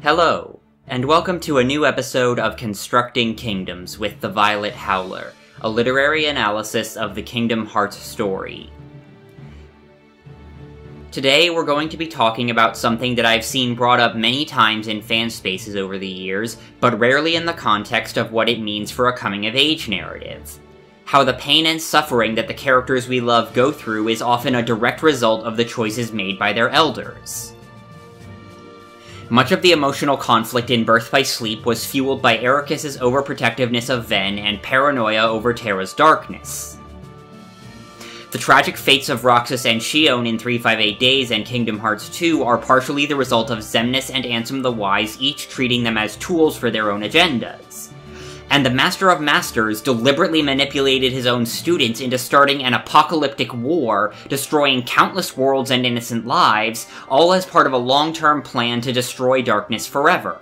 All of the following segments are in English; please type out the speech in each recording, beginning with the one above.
Hello, and welcome to a new episode of Constructing Kingdoms with the Violet Howler, a literary analysis of the Kingdom Hearts story. Today we're going to be talking about something that I've seen brought up many times in fan spaces over the years, but rarely in the context of what it means for a coming-of-age narrative. How the pain and suffering that the characters we love go through is often a direct result of the choices made by their elders. Much of the emotional conflict in Birth by Sleep was fueled by Eraqus' overprotectiveness of Ven and paranoia over Terra's darkness. The tragic fates of Roxas and Xion in 358 Days and Kingdom Hearts 2 are partially the result of Xemnas and Ansem the Wise each treating them as tools for their own agendas. And the Master of Masters deliberately manipulated his own students into starting an apocalyptic war, destroying countless worlds and innocent lives, all as part of a long-term plan to destroy darkness forever.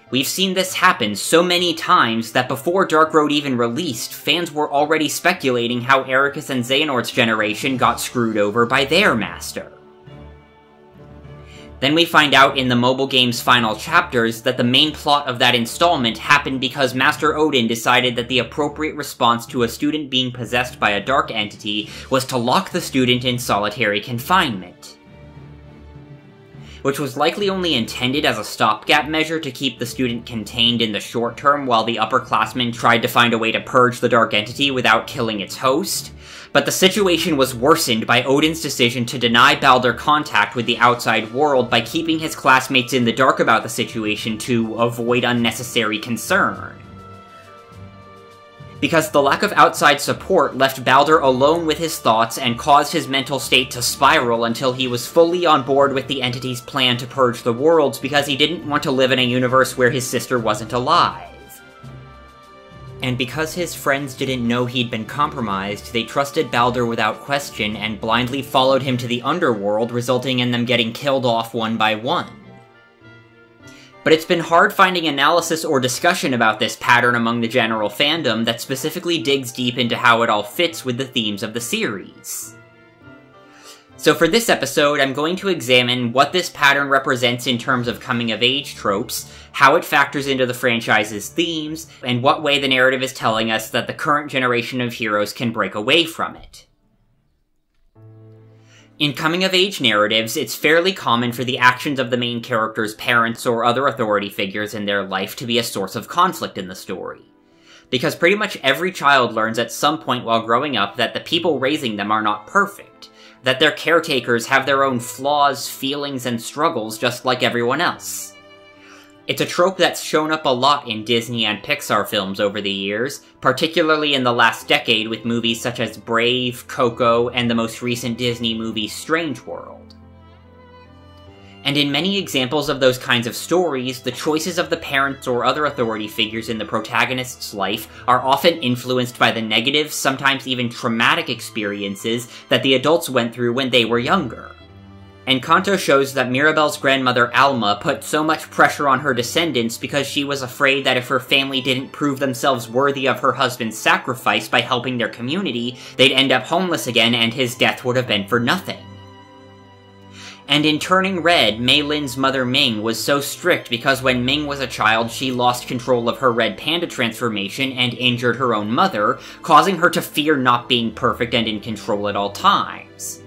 We've seen this happen so many times that before Dark Road even released, fans were already speculating how Eraqus and Xehanort's generation got screwed over by their master. Then we find out in the mobile game's final chapters that the main plot of that installment happened because Master Odin decided that the appropriate response to a student being possessed by a dark entity was to lock the student in solitary confinement. Which was likely only intended as a stopgap measure to keep the student contained in the short term while the upperclassmen tried to find a way to purge the dark entity without killing its host. But the situation was worsened by Odin's decision to deny Baldur contact with the outside world by keeping his classmates in the dark about the situation to avoid unnecessary concern. Because the lack of outside support left Baldur alone with his thoughts and caused his mental state to spiral until he was fully on board with the entity's plan to purge the worlds because he didn't want to live in a universe where his sister wasn't alive. And because his friends didn't know he'd been compromised, they trusted Baldur without question and blindly followed him to the underworld, resulting in them getting killed off one by one. But it's been hard finding analysis or discussion about this pattern among the general fandom that specifically digs deep into how it all fits with the themes of the series. So for this episode, I'm going to examine what this pattern represents in terms of coming-of-age tropes, how it factors into the franchise's themes, and what way the narrative is telling us that the current generation of heroes can break away from it. In coming-of-age narratives, it's fairly common for the actions of the main character's parents or other authority figures in their life to be a source of conflict in the story. Because pretty much every child learns at some point while growing up that the people raising them are not perfect, that their caretakers have their own flaws, feelings, and struggles just like everyone else. It's a trope that's shown up a lot in Disney and Pixar films over the years, particularly in the last decade with movies such as Brave, Coco, and the most recent Disney movie Strange World. And in many examples of those kinds of stories, the choices of the parents or other authority figures in the protagonist's life are often influenced by the negative, sometimes even traumatic experiences that the adults went through when they were younger. Encanto shows that Mirabel's grandmother Alma put so much pressure on her descendants because she was afraid that if her family didn't prove themselves worthy of her husband's sacrifice by helping their community, they'd end up homeless again and his death would have been for nothing. And in Turning Red, Mei Lin's mother Ming was so strict because when Ming was a child she lost control of her red panda transformation and injured her own mother, causing her to fear not being perfect and in control at all times.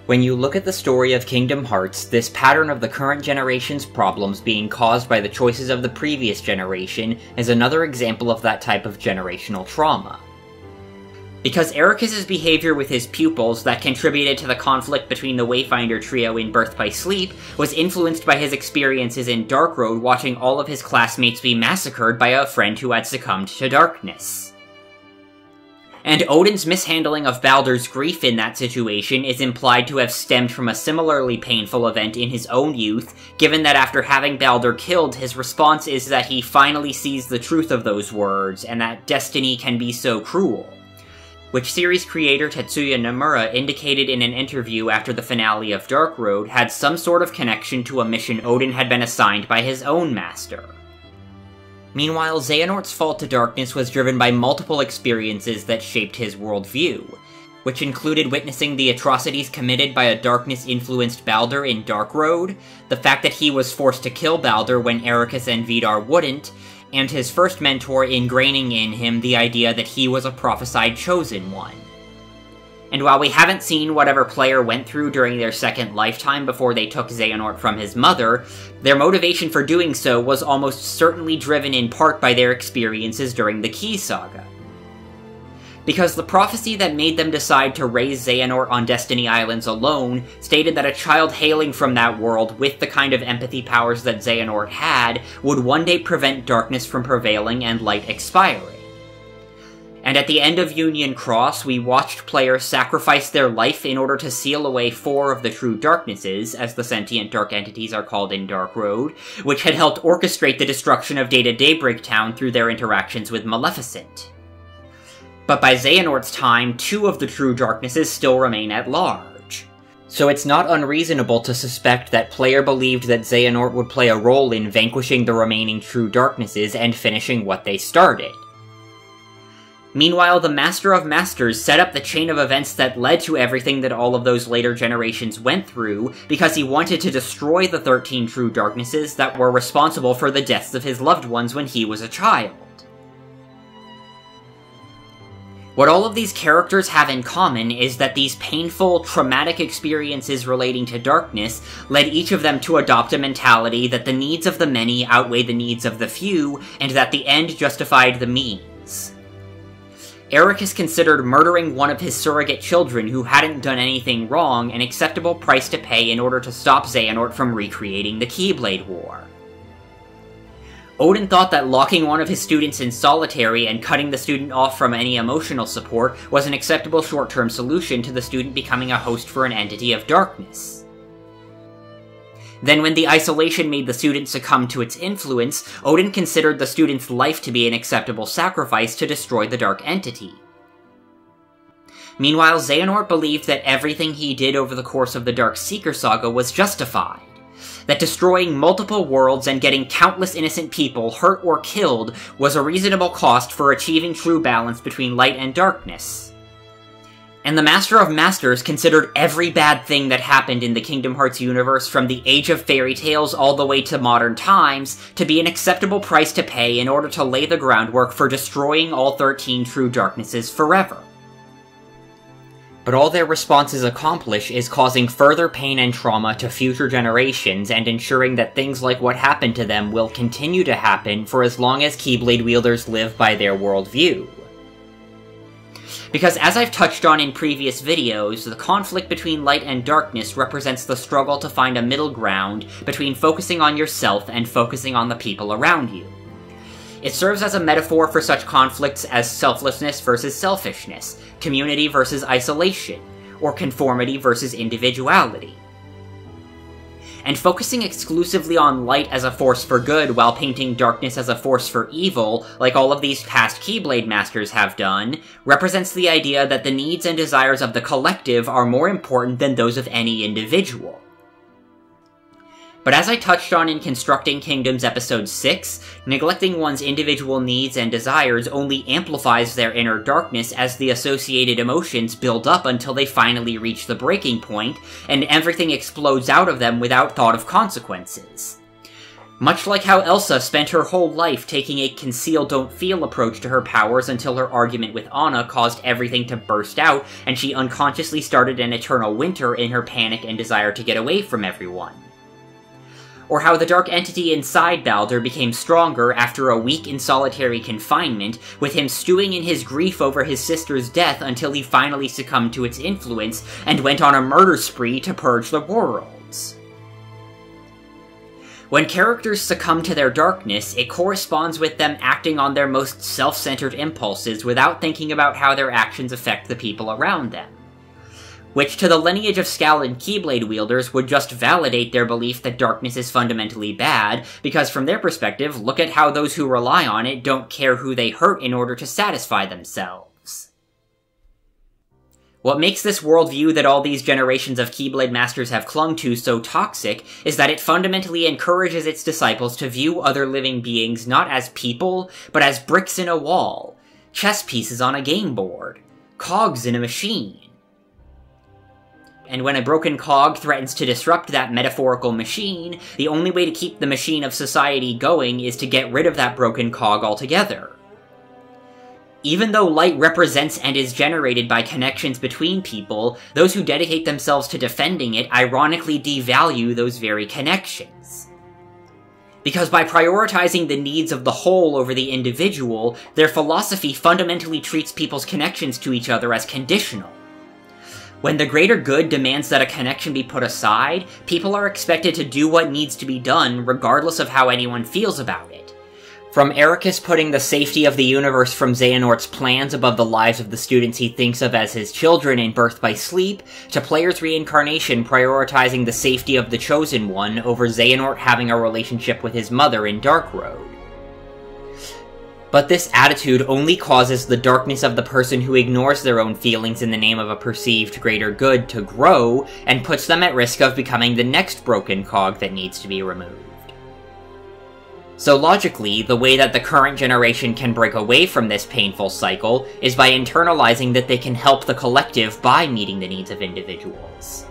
When you look at the story of Kingdom Hearts, this pattern of the current generation's problems being caused by the choices of the previous generation is another example of that type of generational trauma. Because Eraqus' behavior with his pupils that contributed to the conflict between the Wayfinder trio in Birth by Sleep was influenced by his experiences in Dark Road watching all of his classmates be massacred by a friend who had succumbed to darkness. And Odin's mishandling of Baldur's grief in that situation is implied to have stemmed from a similarly painful event in his own youth, given that after having Baldur killed, his response is that he finally sees the truth of those words, and that destiny can be so cruel. Which series creator Tetsuya Nomura indicated in an interview after the finale of Dark Road had some sort of connection to a mission Odin had been assigned by his own master. Meanwhile, Xehanort's fall to darkness was driven by multiple experiences that shaped his worldview, which included witnessing the atrocities committed by a darkness-influenced Baldur in Dark Road, the fact that he was forced to kill Baldur when Eraqus and Vidar wouldn't, and his first mentor ingraining in him the idea that he was a prophesied chosen one. And while we haven't seen whatever player went through during their second lifetime before they took Xehanort from his mother, their motivation for doing so was almost certainly driven in part by their experiences during the Key Saga. Because the prophecy that made them decide to raise Xehanort on Destiny Islands alone stated that a child hailing from that world with the kind of empathy powers that Xehanort had would one day prevent darkness from prevailing and light expiring. And at the end of Union Cross, we watched players sacrifice their life in order to seal away 4 of the true darknesses, as the sentient dark entities are called in Dark Road, which had helped orchestrate the destruction of Data Daybreak Town through their interactions with Maleficent. But by Xehanort's time, 2 of the true darknesses still remain at large. So it's not unreasonable to suspect that player believed that Xehanort would play a role in vanquishing the remaining true darknesses and finishing what they started. Meanwhile, the Master of Masters set up the chain of events that led to everything that all of those later generations went through, because he wanted to destroy the 13 true darknesses that were responsible for the deaths of his loved ones when he was a child. What all of these characters have in common is that these painful, traumatic experiences relating to darkness led each of them to adopt a mentality that the needs of the many outweigh the needs of the few, and that the end justified the means. Eraqus considered murdering one of his surrogate children who hadn't done anything wrong an acceptable price to pay in order to stop Xehanort from recreating the Keyblade War. Odin thought that locking one of his students in solitary and cutting the student off from any emotional support was an acceptable short-term solution to the student becoming a host for an entity of darkness. Then when the isolation made the student succumb to its influence, Odin considered the student's life to be an acceptable sacrifice to destroy the dark entity. Meanwhile, Xehanort believed that everything he did over the course of the Dark Seeker Saga was justified. That destroying multiple worlds and getting countless innocent people hurt or killed was a reasonable cost for achieving true balance between light and darkness. And the Master of Masters considered every bad thing that happened in the Kingdom Hearts universe from the Age of Fairy Tales all the way to modern times to be an acceptable price to pay in order to lay the groundwork for destroying all 13 true darknesses forever. But all their responses accomplish is causing further pain and trauma to future generations and ensuring that things like what happened to them will continue to happen for as long as Keyblade wielders live by their worldview. Because as I've touched on in previous videos, the conflict between light and darkness represents the struggle to find a middle ground between focusing on yourself and focusing on the people around you. It serves as a metaphor for such conflicts as selflessness versus selfishness, community versus isolation, or conformity versus individuality. And focusing exclusively on light as a force for good while painting darkness as a force for evil, like all of these past Keyblade Masters have done, represents the idea that the needs and desires of the collective are more important than those of any individual. But as I touched on in Constructing Kingdoms Episode 6, neglecting one's individual needs and desires only amplifies their inner darkness as the associated emotions build up until they finally reach the breaking point, and everything explodes out of them without thought of consequences. Much like how Elsa spent her whole life taking a conceal-don't-feel approach to her powers until her argument with Anna caused everything to burst out, and she unconsciously started an eternal winter in her panic and desire to get away from everyone. Or how the dark entity inside Baldur became stronger after a week in solitary confinement, with him stewing in his grief over his sister's death until he finally succumbed to its influence and went on a murder spree to purge the worlds. When characters succumb to their darkness, it corresponds with them acting on their most self-centered impulses without thinking about how their actions affect the people around them. Which to the lineage of Scald Keyblade wielders would just validate their belief that darkness is fundamentally bad, because from their perspective, look at how those who rely on it don't care who they hurt in order to satisfy themselves. What makes this worldview that all these generations of Keyblade Masters have clung to so toxic is that it fundamentally encourages its disciples to view other living beings not as people, but as bricks in a wall, chess pieces on a game board, cogs in a machine, And when a broken cog threatens to disrupt that metaphorical machine, the only way to keep the machine of society going is to get rid of that broken cog altogether. Even though light represents and is generated by connections between people, those who dedicate themselves to defending it ironically devalue those very connections. Because by prioritizing the needs of the whole over the individual, their philosophy fundamentally treats people's connections to each other as conditional. When the greater good demands that a connection be put aside, people are expected to do what needs to be done regardless of how anyone feels about it. From Eraqus putting the safety of the universe from Xehanort's plans above the lives of the students he thinks of as his children in Birth by Sleep, to Player's Reincarnation prioritizing the safety of the Chosen One over Xehanort having a relationship with his mother in Dark Road. But this attitude only causes the darkness of the person who ignores their own feelings in the name of a perceived greater good to grow, and puts them at risk of becoming the next broken cog that needs to be removed. So logically, the way that the current generation can break away from this painful cycle is by internalizing that they can help the collective by meeting the needs of individuals.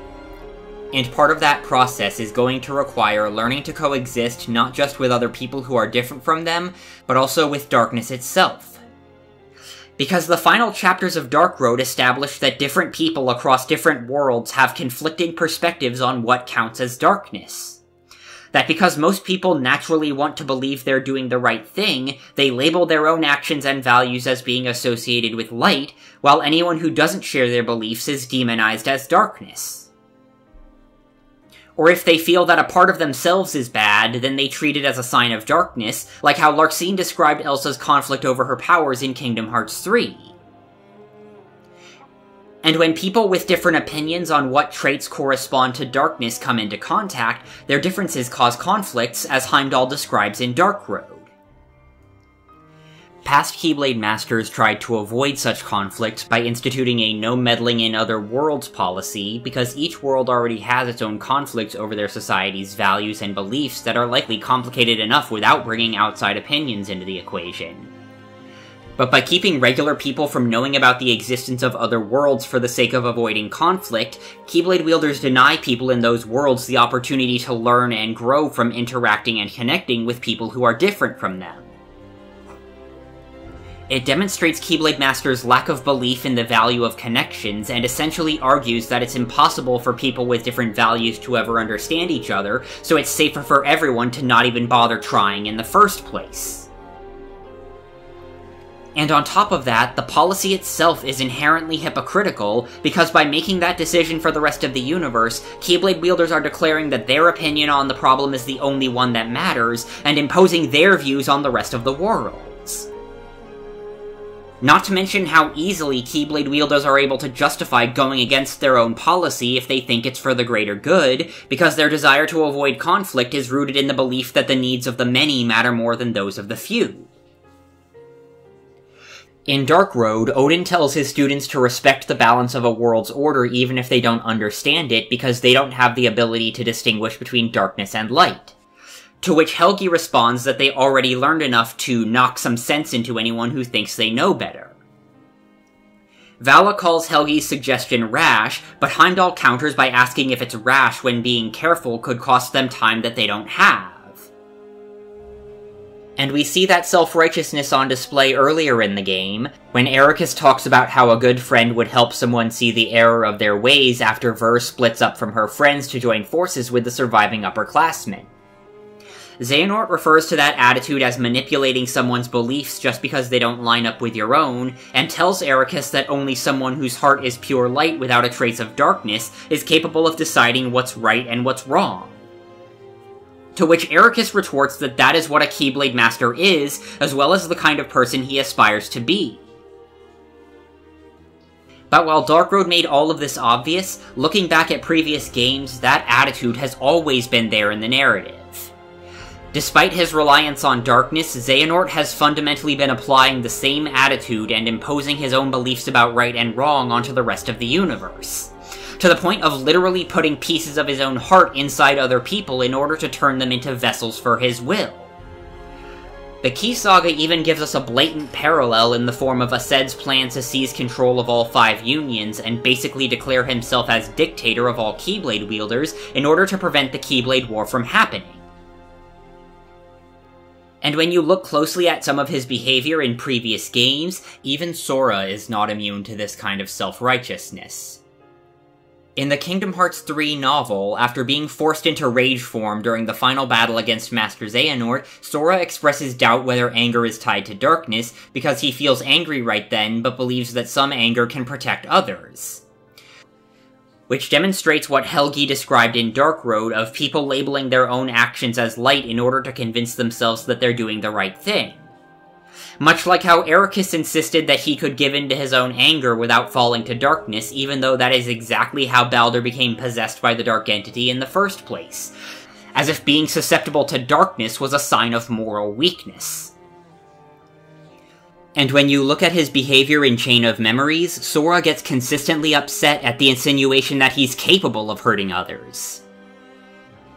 And part of that process is going to require learning to coexist not just with other people who are different from them, but also with darkness itself. Because the final chapters of Dark Road establish that different people across different worlds have conflicting perspectives on what counts as darkness. That because most people naturally want to believe they're doing the right thing, they label their own actions and values as being associated with light, while anyone who doesn't share their beliefs is demonized as darkness. Or if they feel that a part of themselves is bad, then they treat it as a sign of darkness, like how Larxene described Elsa's conflict over her powers in Kingdom Hearts 3. And when people with different opinions on what traits correspond to darkness come into contact, their differences cause conflicts, as Heimdall describes in Dark Road. Past Keyblade Masters tried to avoid such conflicts by instituting a no meddling in other worlds policy, because each world already has its own conflicts over their society's values and beliefs that are likely complicated enough without bringing outside opinions into the equation. But by keeping regular people from knowing about the existence of other worlds for the sake of avoiding conflict, Keyblade wielders deny people in those worlds the opportunity to learn and grow from interacting and connecting with people who are different from them. It demonstrates Keyblade Masters' lack of belief in the value of connections, and essentially argues that it's impossible for people with different values to ever understand each other, so it's safer for everyone to not even bother trying in the first place. And on top of that, the policy itself is inherently hypocritical, because by making that decision for the rest of the universe, Keyblade wielders are declaring that their opinion on the problem is the only one that matters, and imposing their views on the rest of the worlds. Not to mention how easily Keyblade wielders are able to justify going against their own policy if they think it's for the greater good, because their desire to avoid conflict is rooted in the belief that the needs of the many matter more than those of the few. In Dark Road, Odin tells his students to respect the balance of a world's order even if they don't understand it, because they don't have the ability to distinguish between darkness and light. To which Helgi responds that they already learned enough to knock some sense into anyone who thinks they know better. Vala calls Helgi's suggestion rash, but Heimdall counters by asking if it's rash when being careful could cost them time that they don't have. And we see that self-righteousness on display earlier in the game, when Eraqus talks about how a good friend would help someone see the error of their ways after Ver splits up from her friends to join forces with the surviving upperclassmen. Xehanort refers to that attitude as manipulating someone's beliefs just because they don't line up with your own, and tells Eraqus that only someone whose heart is pure light without a trace of darkness is capable of deciding what's right and what's wrong. To which Eraqus retorts that that is what a Keyblade Master is, as well as the kind of person he aspires to be. But while Dark Road made all of this obvious, looking back at previous games, that attitude has always been there in the narrative. Despite his reliance on darkness, Xehanort has fundamentally been applying the same attitude and imposing his own beliefs about right and wrong onto the rest of the universe, to the point of literally putting pieces of his own heart inside other people in order to turn them into vessels for his will. The Key Saga even gives us a blatant parallel in the form of Ased's plan to seize control of all 5 unions and basically declare himself as dictator of all Keyblade wielders in order to prevent the Keyblade War from happening. And when you look closely at some of his behavior in previous games, even Sora is not immune to this kind of self-righteousness. In the Kingdom Hearts 3 novel, after being forced into rage form during the final battle against Master Xehanort, Sora expresses doubt whether anger is tied to darkness, because he feels angry right then, but believes that some anger can protect others. Which demonstrates what Helgi described in Dark Road of people labeling their own actions as light in order to convince themselves that they're doing the right thing. Much like how Eraqus insisted that he could give in to his own anger without falling to darkness, even though that is exactly how Baldur became possessed by the Dark Entity in the first place. As if being susceptible to darkness was a sign of moral weakness. And when you look at his behavior in Chain of Memories, Sora gets consistently upset at the insinuation that he's capable of hurting others.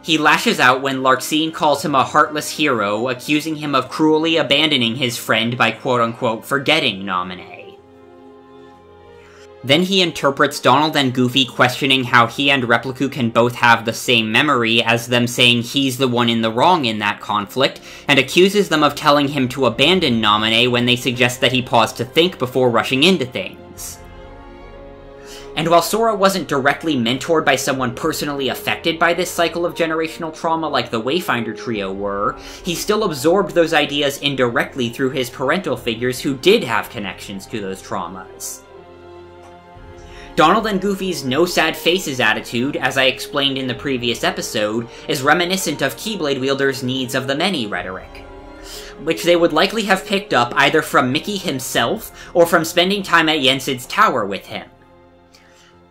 He lashes out when Larxene calls him a heartless hero, accusing him of cruelly abandoning his friend by quote-unquote forgetting Naminé. Then he interprets Donald and Goofy questioning how he and Repliku can both have the same memory as them saying he's the one in the wrong in that conflict, and accuses them of telling him to abandon Naminé when they suggest that he pause to think before rushing into things. And while Sora wasn't directly mentored by someone personally affected by this cycle of generational trauma like the Wayfinder trio were, he still absorbed those ideas indirectly through his parental figures who did have connections to those traumas. Donald and Goofy's no sad faces attitude, as I explained in the previous episode, is reminiscent of Keyblade wielders' needs of the many rhetoric, which they would likely have picked up either from Mickey himself or from spending time at Yensid's tower with him.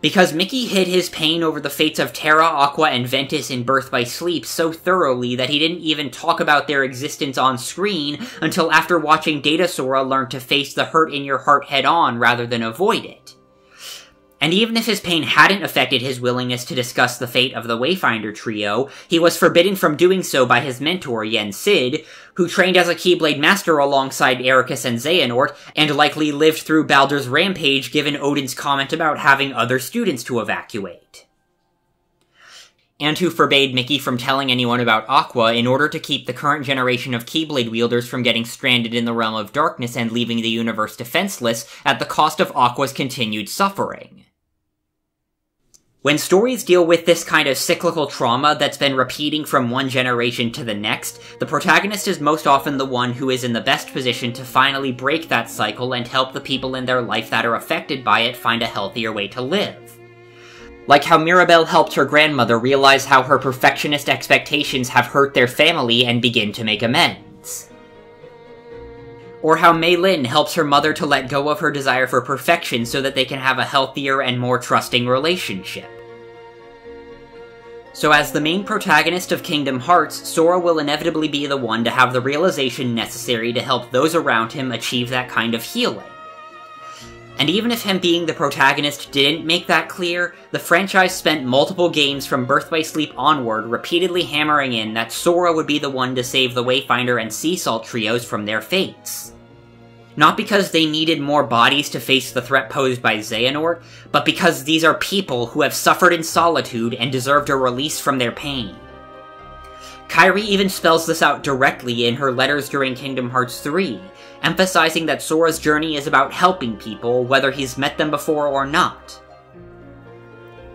Because Mickey hid his pain over the fates of Terra, Aqua, and Ventus in Birth by Sleep so thoroughly that he didn't even talk about their existence on screen until after watching Data Sora learn to face the hurt in your heart head-on rather than avoid it. And even if his pain hadn't affected his willingness to discuss the fate of the Wayfinder trio, he was forbidden from doing so by his mentor, Yensid, who trained as a Keyblade Master alongside Eraqus and Xehanort, and likely lived through Baldur's rampage given Odin's comment about having other students to evacuate. And who forbade Mickey from telling anyone about Aqua in order to keep the current generation of Keyblade wielders from getting stranded in the realm of darkness and leaving the universe defenseless at the cost of Aqua's continued suffering. When stories deal with this kind of cyclical trauma that's been repeating from one generation to the next, the protagonist is most often the one who is in the best position to finally break that cycle and help the people in their life that are affected by it find a healthier way to live. Like how Mirabelle helped her grandmother realize how her perfectionist expectations have hurt their family and begin to make amends. Or how Mei Lin helps her mother to let go of her desire for perfection so that they can have a healthier and more trusting relationship. So as the main protagonist of Kingdom Hearts, Sora will inevitably be the one to have the realization necessary to help those around him achieve that kind of healing. And even if him being the protagonist didn't make that clear, the franchise spent multiple games from Birth by Sleep onward repeatedly hammering in that Sora would be the one to save the Wayfinder and Sea Salt trios from their fates. Not because they needed more bodies to face the threat posed by Xehanort, but because these are people who have suffered in solitude and deserved a release from their pain. Kairi even spells this out directly in her letters during Kingdom Hearts 3, emphasizing that Sora's journey is about helping people, whether he's met them before or not.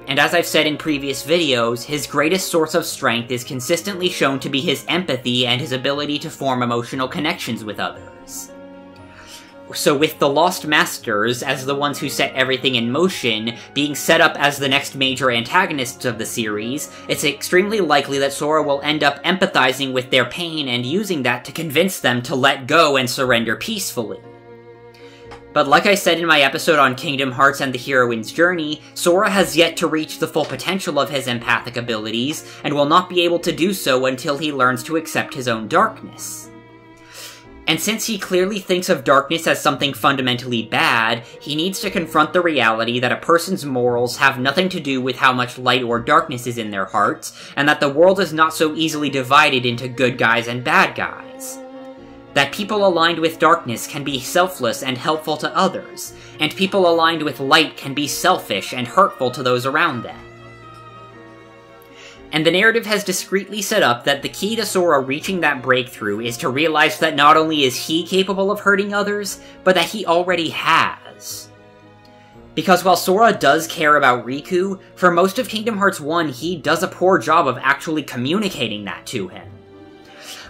And as I've said in previous videos, his greatest source of strength is consistently shown to be his empathy and his ability to form emotional connections with others. So with the Lost Masters, as the ones who set everything in motion, being set up as the next major antagonists of the series, it's extremely likely that Sora will end up empathizing with their pain and using that to convince them to let go and surrender peacefully. But like I said in my episode on Kingdom Hearts and the heroine's journey, Sora has yet to reach the full potential of his empathic abilities, and will not be able to do so until he learns to accept his own darkness. And since he clearly thinks of darkness as something fundamentally bad, he needs to confront the reality that a person's morals have nothing to do with how much light or darkness is in their hearts, and that the world is not so easily divided into good guys and bad guys. that people aligned with darkness can be selfless and helpful to others, and people aligned with light can be selfish and hurtful to those around them. And the narrative has discreetly set up that the key to Sora reaching that breakthrough is to realize that not only is he capable of hurting others, but that he already has. Because while Sora does care about Riku, for most of Kingdom Hearts 1 he does a poor job of actually communicating that to him.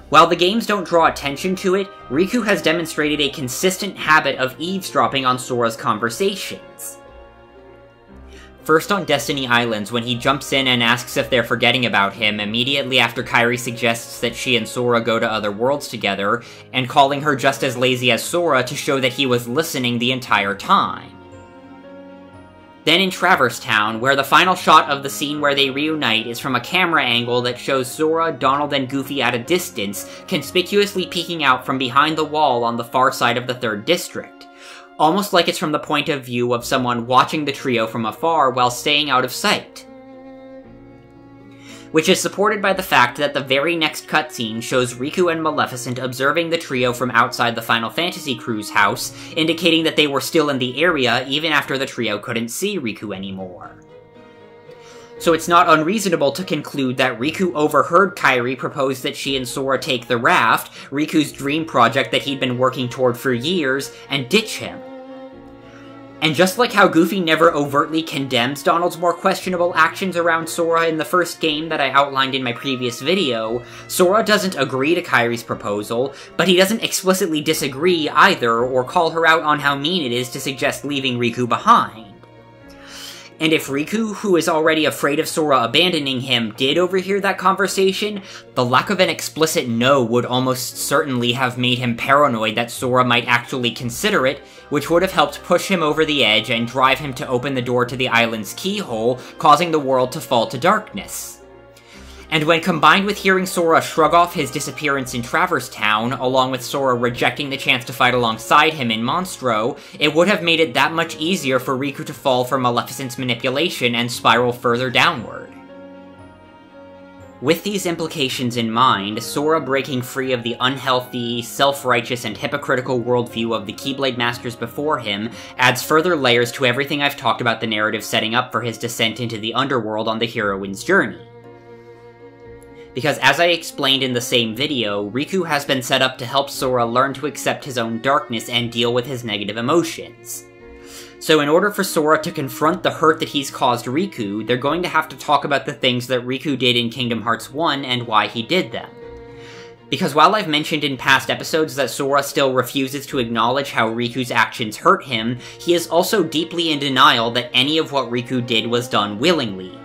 While the games don't draw attention to it, Riku has demonstrated a consistent habit of eavesdropping on Sora's conversations. First on Destiny Islands, when he jumps in and asks if they're forgetting about him immediately after Kairi suggests that she and Sora go to other worlds together, and calling her just as lazy as Sora to show that he was listening the entire time. Then in Traverse Town, where the final shot of the scene where they reunite is from a camera angle that shows Sora, Donald, and Goofy at a distance, conspicuously peeking out from behind the wall on the far side of the 3rd District. Almost like it's from the point of view of someone watching the trio from afar while staying out of sight. Which is supported by the fact that the very next cutscene shows Riku and Maleficent observing the trio from outside the Final Fantasy crew's house, indicating that they were still in the area even after the trio couldn't see Riku anymore. So it's not unreasonable to conclude that Riku overheard Kairi propose that she and Sora take the raft, Riku's dream project that he'd been working toward for years, and ditch him. And just like how Goofy never overtly condemns Donald's more questionable actions around Sora in the first game that I outlined in my previous video, Sora doesn't agree to Kairi's proposal, but he doesn't explicitly disagree either or call her out on how mean it is to suggest leaving Riku behind. And if Riku, who is already afraid of Sora abandoning him, did overhear that conversation, the lack of an explicit no would almost certainly have made him paranoid that Sora might actually consider it, which would have helped push him over the edge and drive him to open the door to the island's keyhole, causing the world to fall to darkness. And when combined with hearing Sora shrug off his disappearance in Traverse Town, along with Sora rejecting the chance to fight alongside him in Monstro, it would have made it that much easier for Riku to fall for Maleficent's manipulation and spiral further downward. With these implications in mind, Sora breaking free of the unhealthy, self-righteous, and hypocritical worldview of the Keyblade Masters before him adds further layers to everything I've talked about the narrative setting up for his descent into the underworld on the heroine's journey. Because as I explained in the same video, Riku has been set up to help Sora learn to accept his own darkness and deal with his negative emotions. So in order for Sora to confront the hurt that he's caused Riku, they're going to have to talk about the things that Riku did in Kingdom Hearts 1 and why he did them. Because while I've mentioned in past episodes that Sora still refuses to acknowledge how Riku's actions hurt him, he is also deeply in denial that any of what Riku did was done willingly.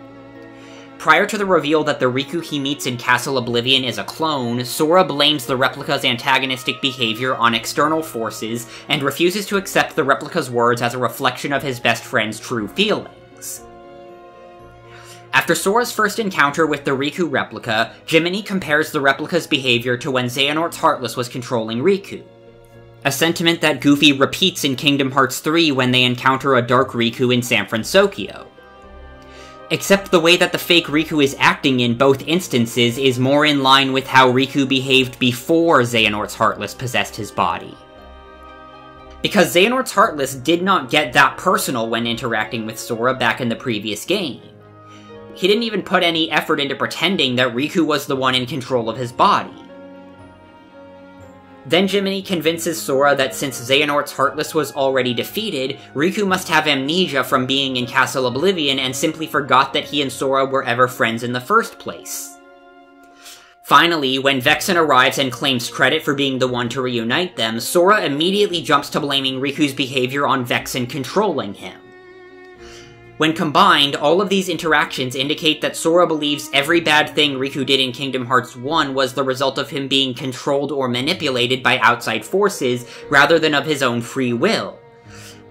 Prior to the reveal that the Riku he meets in Castle Oblivion is a clone, Sora blames the replica's antagonistic behavior on external forces, and refuses to accept the replica's words as a reflection of his best friend's true feelings. After Sora's first encounter with the Riku replica, Jiminy compares the replica's behavior to when Xehanort's Heartless was controlling Riku. A sentiment that Goofy repeats in Kingdom Hearts 3 when they encounter a Dark Riku in San Francisco. Except the way that the fake Riku is acting in both instances is more in line with how Riku behaved before Xehanort's Heartless possessed his body. Because Xehanort's Heartless did not get that personal when interacting with Sora back in the previous game. He didn't even put any effort into pretending that Riku was the one in control of his body. Then Jiminy convinces Sora that since Xehanort's Heartless was already defeated, Riku must have amnesia from being in Castle Oblivion and simply forgot that he and Sora were ever friends in the first place. Finally, when Vexen arrives and claims credit for being the one to reunite them, Sora immediately jumps to blaming Riku's behavior on Vexen controlling him. When combined, all of these interactions indicate that Sora believes every bad thing Riku did in Kingdom Hearts 1 was the result of him being controlled or manipulated by outside forces, rather than of his own free will.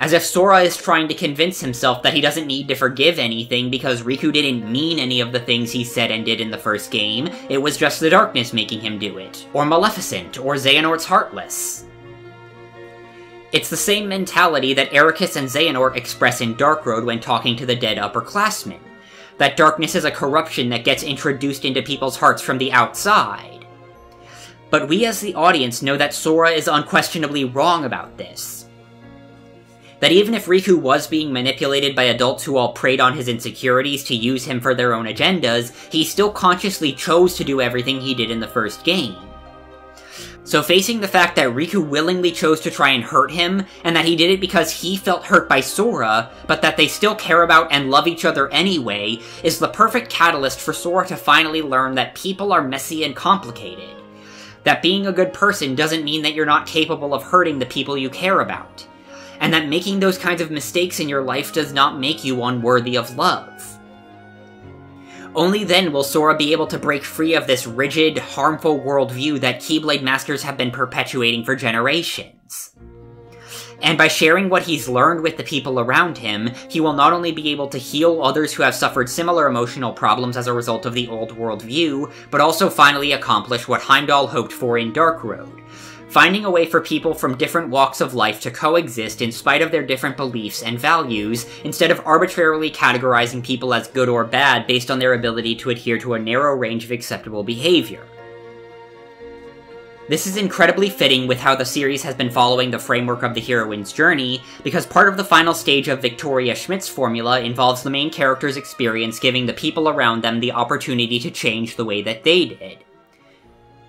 As if Sora is trying to convince himself that he doesn't need to forgive anything because Riku didn't mean any of the things he said and did in the first game, it was just the darkness making him do it, or Maleficent, or Xehanort's Heartless. It's the same mentality that Eraqus and Xehanort express in Dark Road when talking to the dead upperclassmen. That darkness is a corruption that gets introduced into people's hearts from the outside. But we as the audience know that Sora is unquestionably wrong about this. That even if Riku was being manipulated by adults who all preyed on his insecurities to use him for their own agendas, he still consciously chose to do everything he did in the first game. So facing the fact that Riku willingly chose to try and hurt him, and that he did it because he felt hurt by Sora, but that they still care about and love each other anyway, is the perfect catalyst for Sora to finally learn that people are messy and complicated. That being a good person doesn't mean that you're not capable of hurting the people you care about. And that making those kinds of mistakes in your life does not make you unworthy of love. Only then will Sora be able to break free of this rigid, harmful worldview that Keyblade Masters have been perpetuating for generations. And by sharing what he's learned with the people around him, he will not only be able to heal others who have suffered similar emotional problems as a result of the old worldview, but also finally accomplish what Heimdall hoped for in Dark Road. Finding a way for people from different walks of life to coexist in spite of their different beliefs and values, instead of arbitrarily categorizing people as good or bad based on their ability to adhere to a narrow range of acceptable behavior. This is incredibly fitting with how the series has been following the framework of the heroine's journey, because part of the final stage of Victoria Schmidt's formula involves the main character's experience giving the people around them the opportunity to change the way that they did.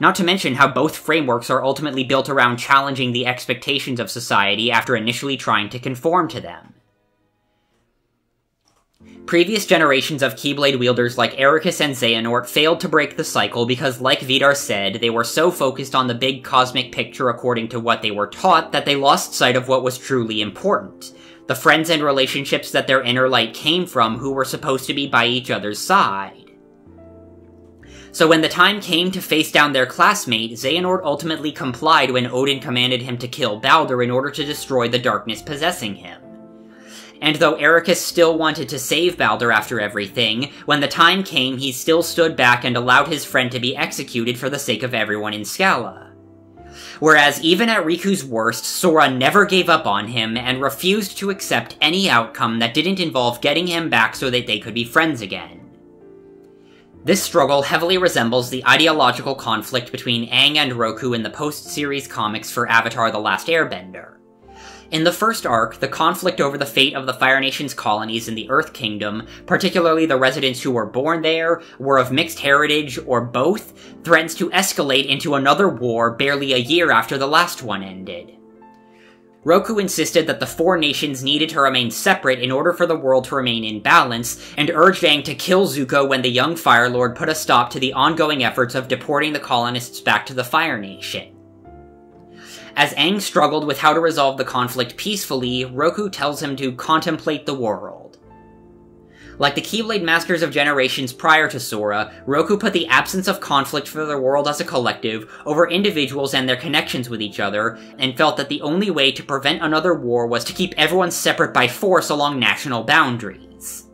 Not to mention how both frameworks are ultimately built around challenging the expectations of society after initially trying to conform to them. Previous generations of Keyblade wielders like Ericus and Xehanort failed to break the cycle because, like Vidar said, they were so focused on the big cosmic picture according to what they were taught that they lost sight of what was truly important. The friends and relationships that their inner light came from, who were supposed to be by each other's side. So when the time came to face down their classmate, Xehanort ultimately complied when Odin commanded him to kill Baldur in order to destroy the darkness possessing him. And though Ericus still wanted to save Baldur after everything, when the time came he still stood back and allowed his friend to be executed for the sake of everyone in Scala. Whereas even at Riku's worst, Sora never gave up on him and refused to accept any outcome that didn't involve getting him back so that they could be friends again. This struggle heavily resembles the ideological conflict between Aang and Roku in the post-series comics for Avatar: The Last Airbender. In the first arc, the conflict over the fate of the Fire Nation's colonies in the Earth Kingdom, particularly the residents who were born there, were of mixed heritage, or both, threatens to escalate into another war barely a year after the last one ended. Roku insisted that the four nations needed to remain separate in order for the world to remain in balance, and urged Aang to kill Zuko when the young Fire Lord put a stop to the ongoing efforts of deporting the colonists back to the Fire Nation. As Aang struggled with how to resolve the conflict peacefully, Roku tells him to contemplate the world. Like the Keyblade Masters of generations prior to Sora, Roku put the absence of conflict for the world as a collective over individuals and their connections with each other, and felt that the only way to prevent another war was to keep everyone separate by force along national boundaries.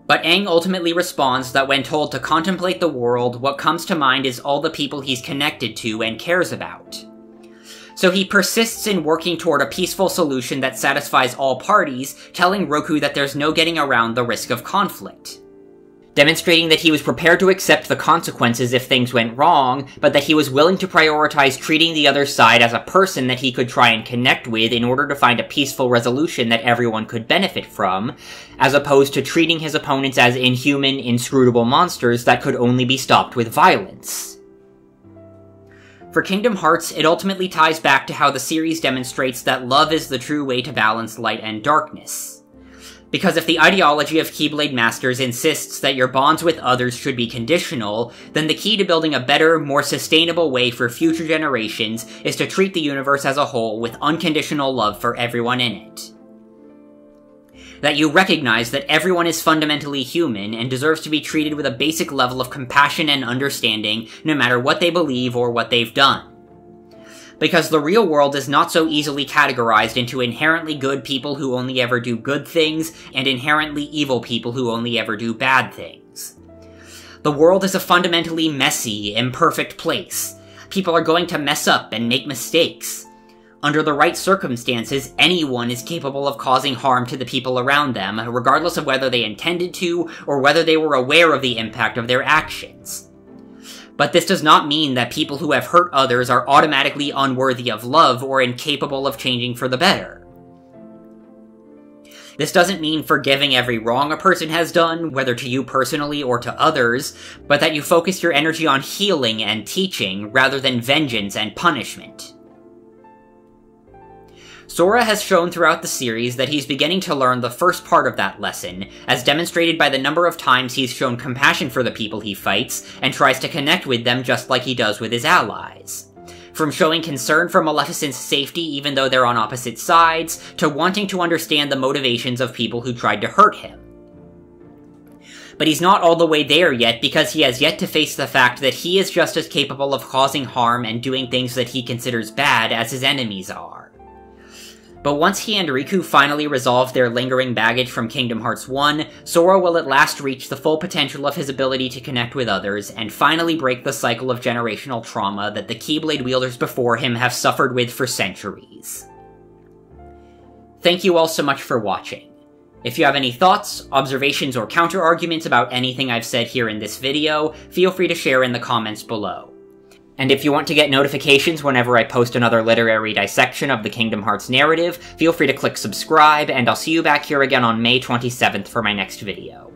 But Aang ultimately responds that when told to contemplate the world, what comes to mind is all the people he's connected to and cares about. So he persists in working toward a peaceful solution that satisfies all parties, telling Roku that there's no getting around the risk of conflict. Demonstrating that he was prepared to accept the consequences if things went wrong, but that he was willing to prioritize treating the other side as a person that he could try and connect with in order to find a peaceful resolution that everyone could benefit from, as opposed to treating his opponents as inhuman, inscrutable monsters that could only be stopped with violence. For Kingdom Hearts, it ultimately ties back to how the series demonstrates that love is the true way to balance light and darkness. Because if the ideology of Keyblade Masters insists that your bonds with others should be conditional, then the key to building a better, more sustainable way for future generations is to treat the universe as a whole with unconditional love for everyone in it. That you recognize that everyone is fundamentally human and deserves to be treated with a basic level of compassion and understanding no matter what they believe or what they've done. Because the real world is not so easily categorized into inherently good people who only ever do good things and inherently evil people who only ever do bad things. The world is a fundamentally messy, imperfect place. People are going to mess up and make mistakes. Under the right circumstances, anyone is capable of causing harm to the people around them, regardless of whether they intended to or whether they were aware of the impact of their actions. But this does not mean that people who have hurt others are automatically unworthy of love or incapable of changing for the better. This doesn't mean forgiving every wrong a person has done, whether to you personally or to others, but that you focus your energy on healing and teaching rather than vengeance and punishment. Sora has shown throughout the series that he's beginning to learn the first part of that lesson, as demonstrated by the number of times he's shown compassion for the people he fights and tries to connect with them just like he does with his allies. From showing concern for Maleficent's safety even though they're on opposite sides, to wanting to understand the motivations of people who tried to hurt him. But he's not all the way there yet because he has yet to face the fact that he is just as capable of causing harm and doing things that he considers bad as his enemies are. But once he and Riku finally resolve their lingering baggage from Kingdom Hearts 1, Sora will at last reach the full potential of his ability to connect with others, and finally break the cycle of generational trauma that the Keyblade wielders before him have suffered with for centuries. Thank you all so much for watching. If you have any thoughts, observations, or counter-arguments about anything I've said here in this video, feel free to share in the comments below. And if you want to get notifications whenever I post another literary dissection of the Kingdom Hearts narrative, feel free to click subscribe, and I'll see you back here again on May 27th for my next video.